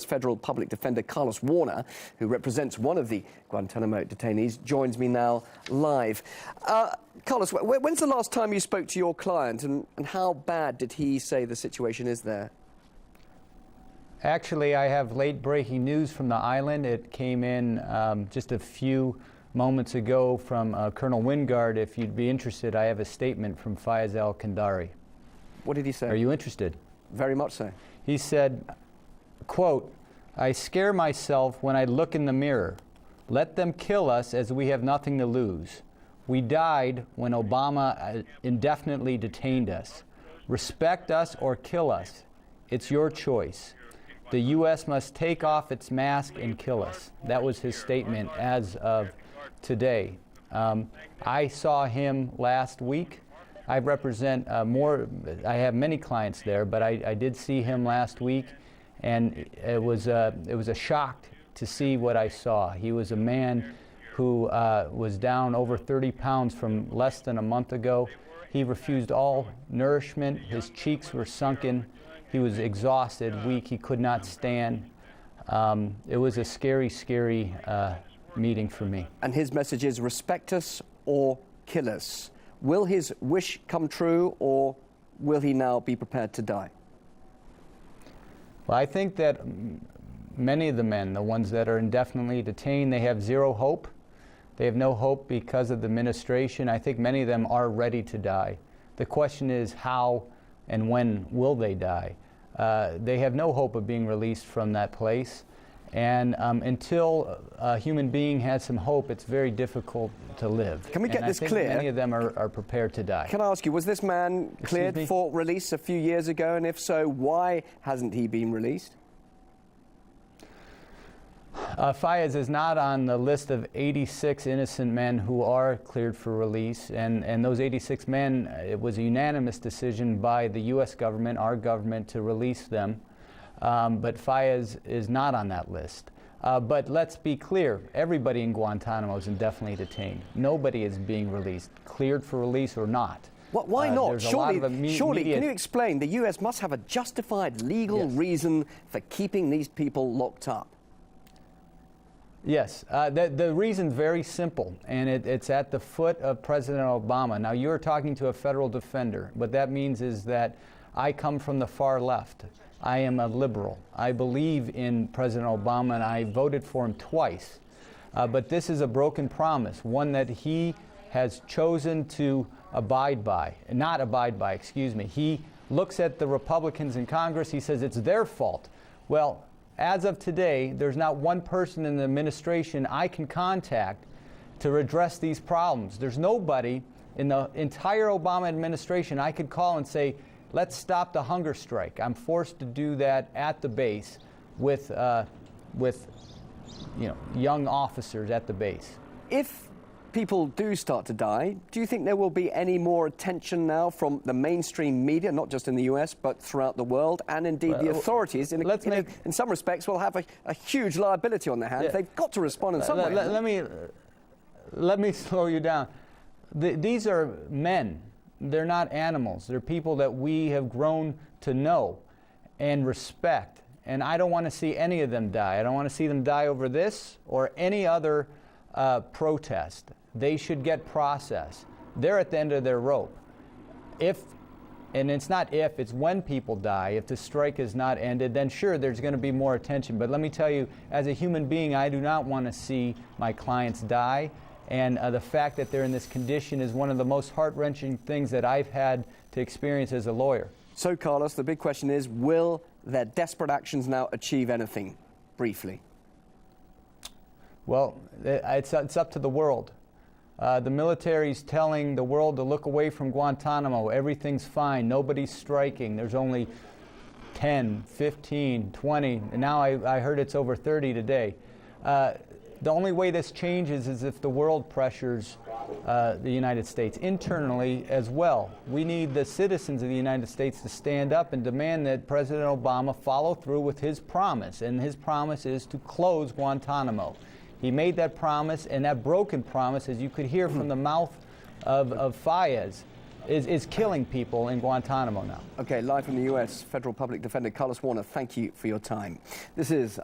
Federal public defender Carlos Warner, who represents one of the Guantanamo detainees, joins me now live. Carlos, when's the last time you spoke to your client, and how bad did he say the situation is there? Actually, I have late breaking news from the island. It came in just a few moments ago from Colonel Wingard. If you'd be interested, I have a statement from Fayez al-Kandari. What did he say? Are you interested? Very much so. He said, quote, "I scare myself when I look in the mirror. Let them kill us as we have nothing to lose. We died when Obama indefinitely detained us. Respect us or kill us. It's your choice. The U.S. must take off its mask and kill us." That was his statement as of today. I saw him last week. I represent I have many clients there, but I did see him last week, and it was a shock to see what I saw. He was a man who was down over 30 pounds from less than a month ago. He refused all nourishment. His cheeks were sunken. He was exhausted, weak. He could not stand. It was a scary, scary meeting for me. And his message is respect us or kill us. Will his wish come true, or will he now be prepared to die? Well, I think that many of the men, the ones that are indefinitely detained, they have zero hope. They have no hope because of the administration. I think many of them are ready to die. The question is how and when will they die? They have no hope of being released from that place. And until a human being has some hope, it's very difficult to live. Can we get this clear? Many of them are prepared to die. Can I ask you, was this man cleared for release a few years ago? And if so, why hasn't he been released? Fayez is not on the list of 86 innocent men who are cleared for release. And those 86 men, it was a unanimous decision by the U.S. government, our government, to release them. But Fayez is not on that list. But let's be clear, everybody in Guantanamo is indefinitely detained. Nobody is being released, cleared for release or not. Why not? Surely, can you explain? The U.S. must have a justified legal reason for keeping these people locked up. Yes, the reason's very simple, and it's at the foot of President Obama. Now, you're talking to a federal defender. What that means is that I come from the far left. I am a liberal. I believe in President Obama, and I voted for him twice. But this is a broken promise, one that he has chosen to not abide by, excuse me. He looks at the Republicans in Congress, he says it's their fault. Well, as of today, there's not one person in the administration I can contact to address these problems. There's nobody in the entire Obama administration I could call and say, let's stop the hunger strike. I'm forced to do that at the base with young officers at the base. If people do start to die, do you think there will be any more attention now from the mainstream media, not just in the US, but throughout the world, and indeed the authorities, in some respects, will have a huge liability on their hands? Yeah. They've got to respond in some way. Let me slow you down. These are men. They're not animals. They're people that we have grown to know and respect. And I don't want to see any of them die. I don't want to see them die over this or any other protest. They should get processed. They're at the end of their rope. And it's not if, it's when people die. If the strike is not ended, then sure, there's going to be more attention. But let me tell you, as a human being, I do not want to see my clients die. And the fact that they're in this condition is one of the most heart-wrenching things that I've had to experience as a lawyer. So, Carlos, the big question is, will their desperate actions now achieve anything? Briefly. Well, it's up to the world. The military's telling the world to look away from Guantanamo. Everything's fine. Nobody's striking. There's only 10, 15, 20. And now I heard it's over 30 today. The only way this changes is if the world pressures the United States internally as well. We need the citizens of the United States to stand up and demand that President Obama follow through with his promise, and his promise is to close Guantanamo. He made that promise, and that broken promise, as you could hear from the mouth of Fayez, is killing people in Guantanamo now. Okay, live from the U.S., Federal Public Defender Carlos Warner, thank you for your time. This is